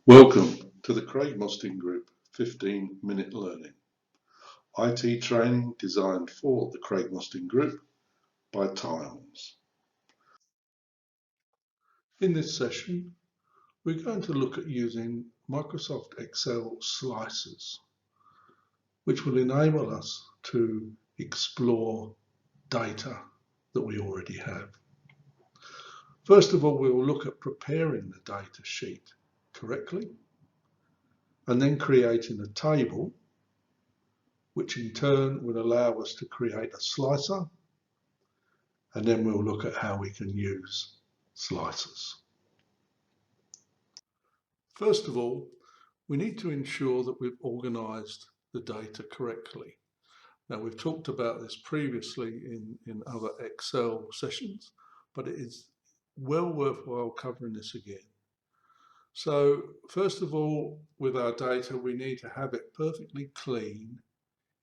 Welcome to the Craig Mostyn Group 15-minute learning. IT training designed for the Craig Mostyn Group by TIOMS. In this session, we're going to look at using Microsoft Excel slicers, which will enable us to explore data that we already have. First of all, we will look at preparing the data sheet correctly, and then creating a table, which in turn will allow us to create a slicer, and then we'll look at how we can use slicers. First of all, we need to ensure that we've organized the data correctly. Now, we've talked about this previously in other Excel sessions, but it is well worthwhile covering this again. So first of all, with our data, we need to have it perfectly clean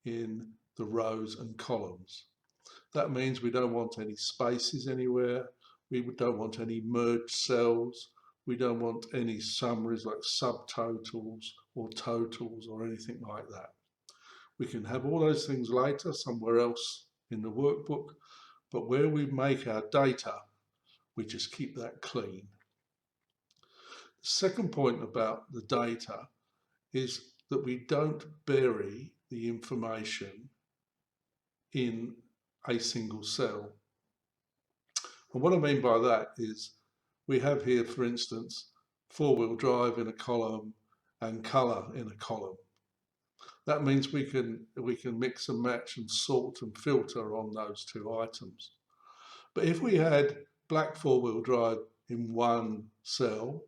in the rows and columns. That means we don't want any spaces anywhere. We don't want any merged cells. We don't want any summaries like subtotals or totals or anything like that. We can have all those things later somewhere else in the workbook, but where we make our data, we just keep that clean. The second point about the data is that we don't bury the information in a single cell. And what I mean by that is we have here, for instance, four-wheel drive in a column and colour in a column. That means we can mix and match and sort and filter on those two items. But if we had black four-wheel drive in one cell,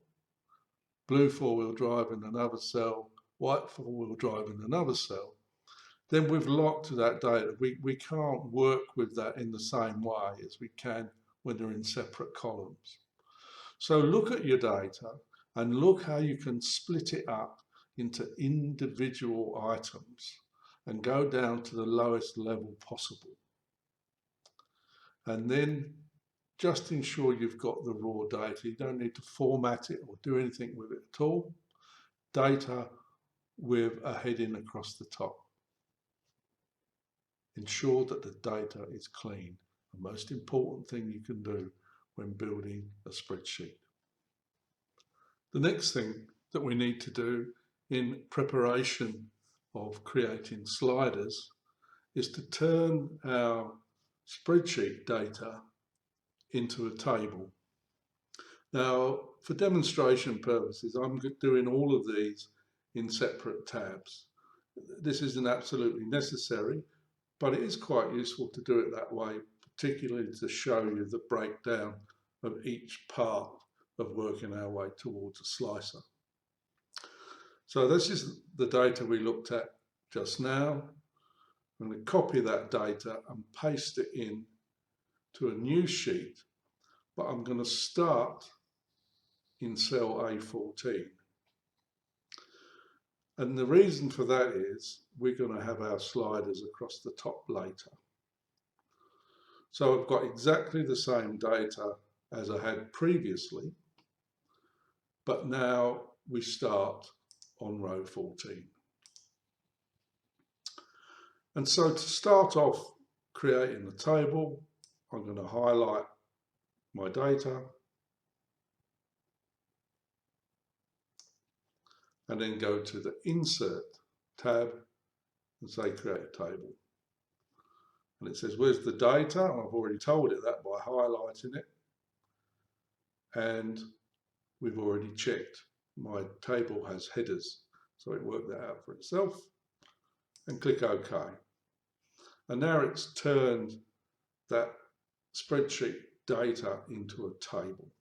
blue four-wheel drive in another cell, white four-wheel drive in another cell, then we've locked that data. We can't work with that in the same way as we can when they're in separate columns. So look at your data and look how you can split it up into individual items and go down to the lowest level possible. And then just ensure you've got the raw data. You don't need to format it or do anything with it at all. Data with a heading across the top. Ensure that the data is clean. The most important thing you can do when building a spreadsheet. The next thing that we need to do in preparation of creating sliders is to turn our spreadsheet data into a table. Now, for demonstration purposes, I'm doing all of these in separate tabs. This isn't absolutely necessary, but it is quite useful to do it that way, particularly to show you the breakdown of each part of working our way towards a slicer. So this is the data we looked at just now. I'm going to copy that data and paste it in to a new sheet, but I'm going to start in cell A14. And the reason for that is we're going to have our sliders across the top later. So I've got exactly the same data as I had previously, but now we start on row 14. And so to start off creating the table, I'm going to highlight my data and then go to the Insert tab and say Create a Table. And it says, where's the data? I've already told it that by highlighting it. And we've already checked my table has headers. So it worked that out for itself. And click OK. And now it's turned that spreadsheet data into a table.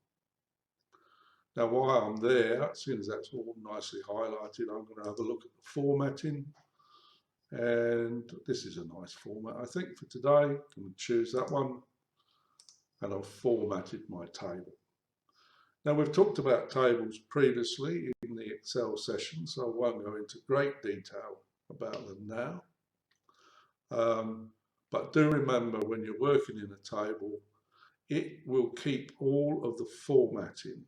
Now, while I'm there, as soon as that's all nicely highlighted, I'm going to have a look at the formatting. And this is a nice format, I think, for today. I'm going to choose that one. And I've formatted my table. Now, we've talked about tables previously in the Excel session, so I won't go into great detail about them now. But do remember, when you're working in a table, it will keep all of the formatting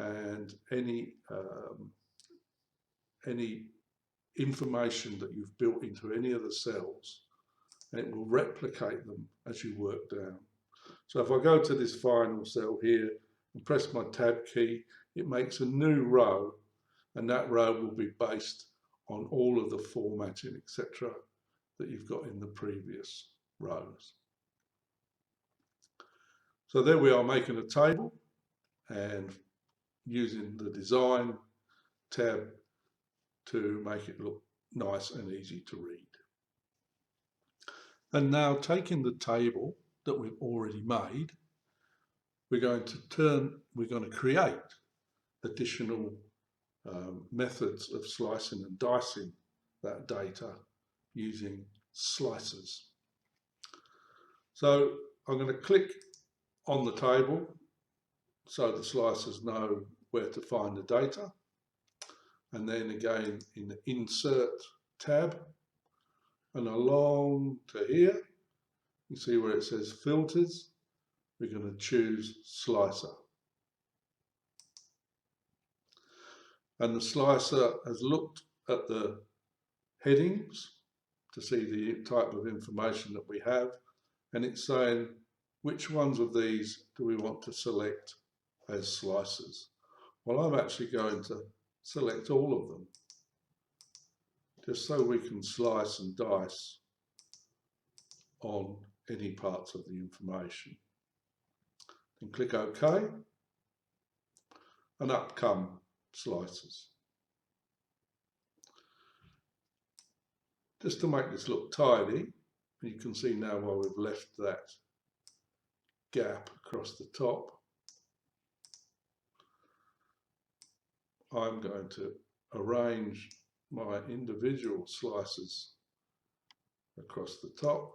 and any information that you've built into any of the cells, and it will replicate them as you work down. So if I go to this final cell here and press my tab key, it makes a new row, and that row will be based on all of the formatting, etc., that you've got in the previous rows. So there we are, making a table and using the design tab to make it look nice and easy to read. And now, taking the table that we've already made, we're going to create additional methods of slicing and dicing that data using slicers. So I'm going to click on the table so the slicers know where to find the data, and then again in the Insert tab and along to here, you see where it says Filters, we're going to choose Slicer. And the slicer has looked at the headings to see the type of information that we have, and it's saying which ones of these do we want to select as slicers. Well, I'm actually going to select all of them, just so we can slice and dice on any parts of the information. And click OK, and up come slicers. Just to make this look tidy, you can see now why we've left that gap across the top. I'm going to arrange my individual slices across the top.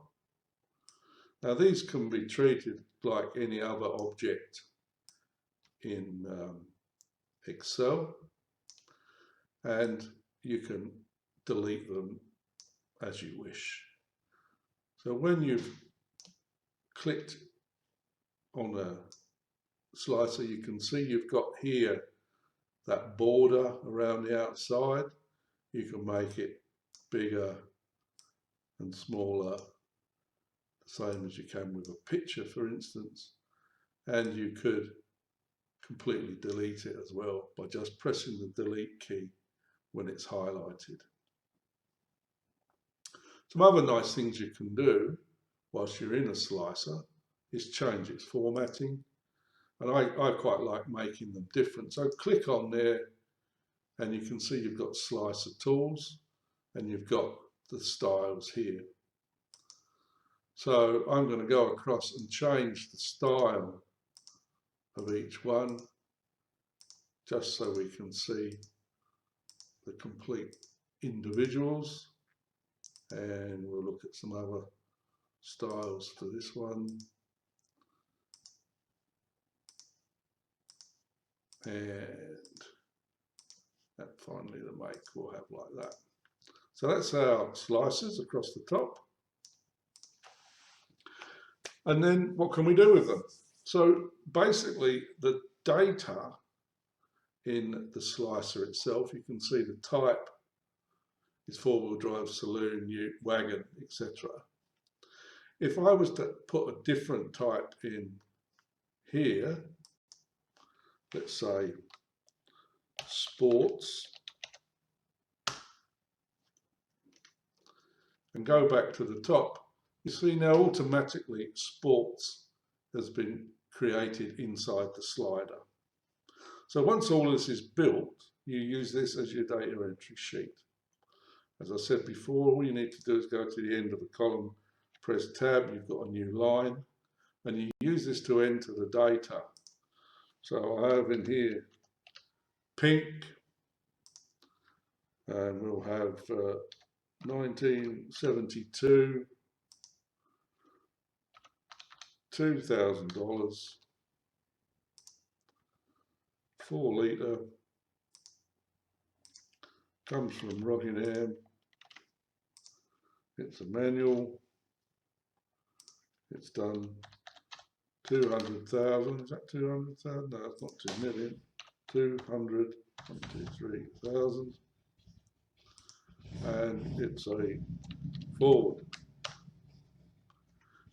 Now these can be treated like any other object in Excel, and you can delete them as you wish. So when you've clicked on a slicer, you can see you've got here that border around the outside. You can make it bigger and smaller, the same as you can with a picture, for instance, and you could completely delete it as well by just pressing the delete key when it's highlighted. Some other nice things you can do whilst you're in a slicer is change its formatting, and I quite like making them different. So click on there and you can see you've got slicer tools and you've got the styles here. So I'm going to go across and change the style of each one, just so we can see the complete individuals, and we'll look at some other styles for this one, and that finally the make will have like that. So that's our slices across the top. And then what can we do with them? So basically the data in the slicer itself, you can see the type is four-wheel drive, saloon, ute, wagon, etc. If I was to put a different type in here, let's say sports, and go back to the top, you see now automatically sports has been created inside the slider. So once all this is built, you use this as your data entry sheet. As I said before, all you need to do is go to the end of the column, press tab, you've got a new line, and you use this to enter the data. So I have in here pink, and we'll have 1972, $2,000, 4 litre, comes from Rockingham. It's a manual. It's done 200,000. Is that 200,000? No, it's not 2 million. 223,000, and it's a forward.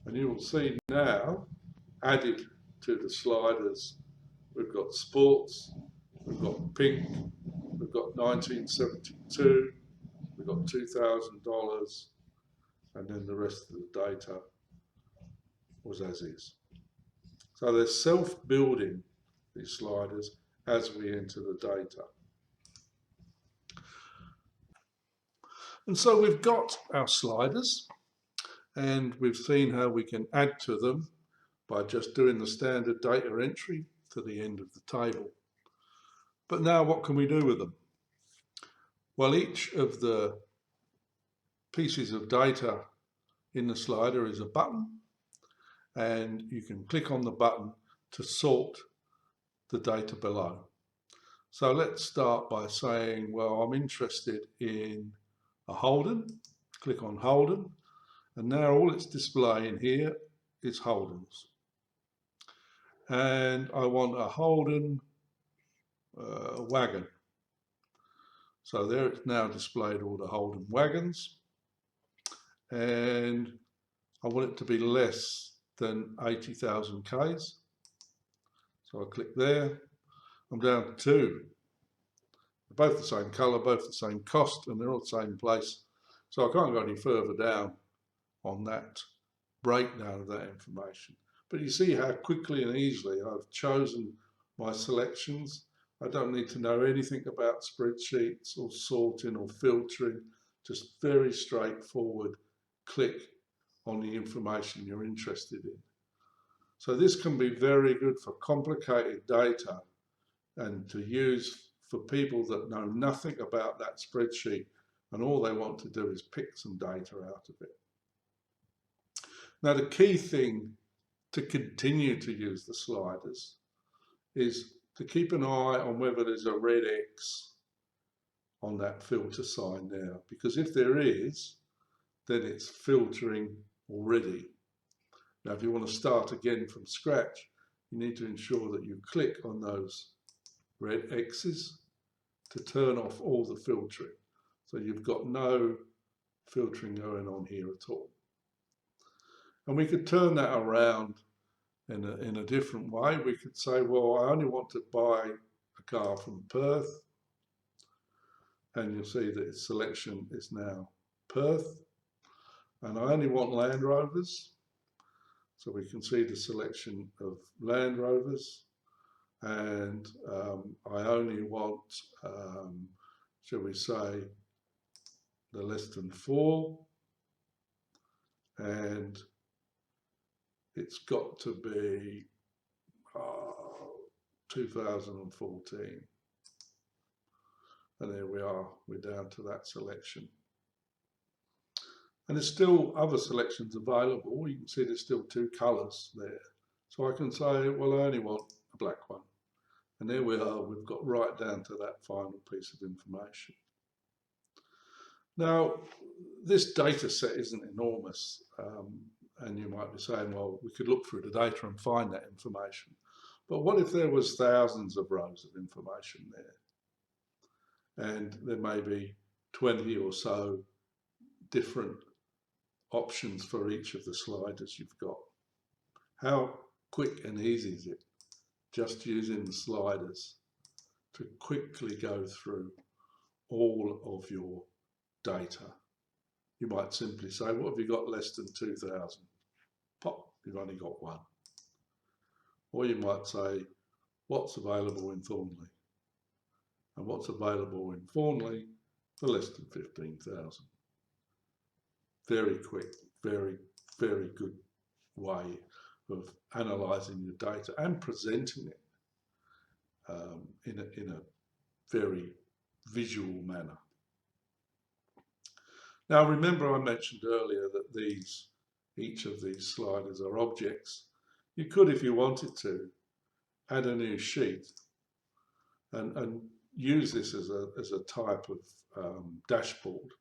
And you will see now, added to the sliders, we've got sports, we've got pink, we've got 1972, we've got $2,000, and then the rest of the data was as is. So they're self-building, these sliders, as we enter the data. And so we've got our sliders, and we've seen how we can add to them by just doing the standard data entry to the end of the table. But now what can we do with them? Well, each of the pieces of data in the slider is a button, and you can click on the button to sort the data below. So let's start by saying, well, I'm interested in a Holden. Click on Holden, and now all it's displaying here is Holdens. And I want a Holden wagon. So there it's now displayed all the Holden wagons, and I want it to be less than 80,000 Ks. So I click there. I'm down to two. They're both the same colour, both the same cost, and they're all the same place. So I can't go any further down on that breakdown of that information. But you see how quickly and easily I've chosen my selections. I don't need to know anything about spreadsheets or sorting or filtering, just very straightforward click on the information you're interested in. So this can be very good for complicated data and to use for people that know nothing about that spreadsheet and all they want to do is pick some data out of it. Now the key thing to continue to use the sliders is to keep an eye on whether there's a red X on that filter sign there, because if there is, then it's filtering already. Now if you want to start again from scratch, you need to ensure that you click on those red X's to turn off all the filtering. So you've got no filtering going on here at all. And we could turn that around in a different way. We could say, well, I only want to buy a car from Perth. And you'll see that its selection is now Perth. And I only want Land Rovers. So we can see the selection of Land Rovers. And I only want, shall we say, the less than 4. And it's got to be 2014. And there we are, we're down to that selection. And there's still other selections available. You can see there's still 2 colours there. So I can say, well, I only want a black one. And there we are, we've got right down to that final piece of information. Now, this data set isn't enormous. And you might be saying, well, we could look through the data and find that information. But what if there was thousands of rows of information there? And there may be 20 or so different options for each of the sliders you've got. How quick and easy is it just using the sliders to quickly go through all of your data? You might simply say, what have you got less than 2,000? Pop, you've only got 1. Or you might say, what's available in Thornley? And what's available in Thornley for less than 15,000. Very quick, very, very good way of analysing your data and presenting it in a very visual manner. Now remember I mentioned earlier that each of these sliders are objects. You could, if you wanted to, add a new sheet and use this as a type of dashboard.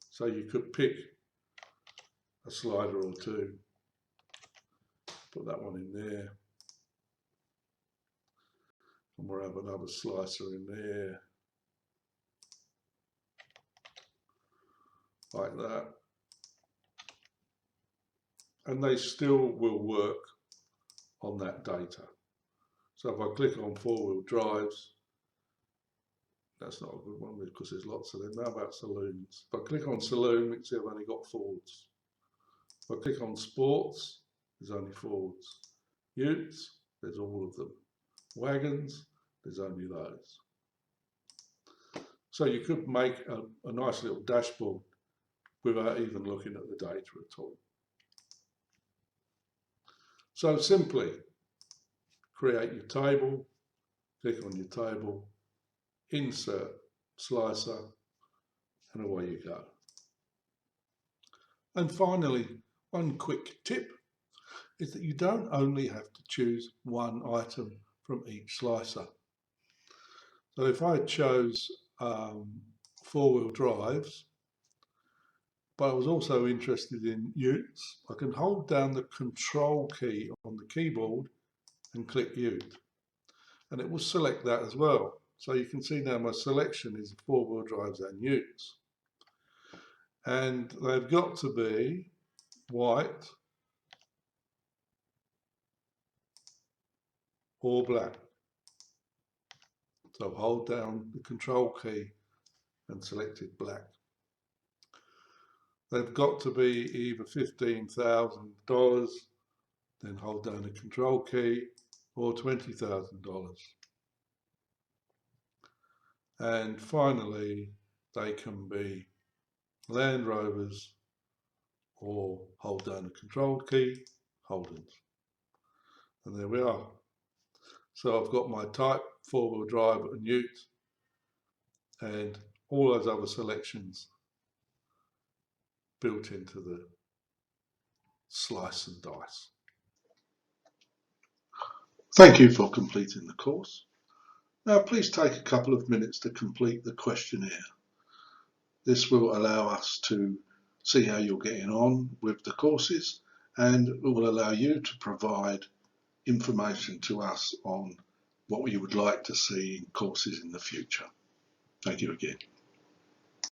So you could pick a slider or 2, put that one in there, And we'll have another slicer in there, like that. And they still will work on that data. So if I click on four-wheel drives, that's not a good one because there's lots of them. How about saloons? If I click on saloon, we can see I've only got Fords. If I click on sports, there's only Fords. Utes, there's all of them. Wagons, there's only those. So you could make a nice little dashboard without even looking at the data at all. So simply create your table, click on your table, insert slicer, and away you go. And finally, one quick tip is that you don't only have to choose one item from each slicer. So if I chose four-wheel drives, but I was also interested in utes, I can hold down the control key on the keyboard and click ute, and it will select that as well. So you can see now my selection is four-wheel drives and utes. And they've got to be white or black. So hold down the control key and selected black. They've got to be either $15,000, then hold down the control key, or $20,000. And finally, they can be Land Rovers or hold down the control key, Holdens. And there we are. So I've got my type, four-wheel drive and ute, and all those other selections built into the slice and dice. Thank you for completing the course. Now please take a couple of minutes to complete the questionnaire. This will allow us to see how you're getting on with the courses, and it will allow you to provide information to us on what you would like to see in courses in the future. Thank you again.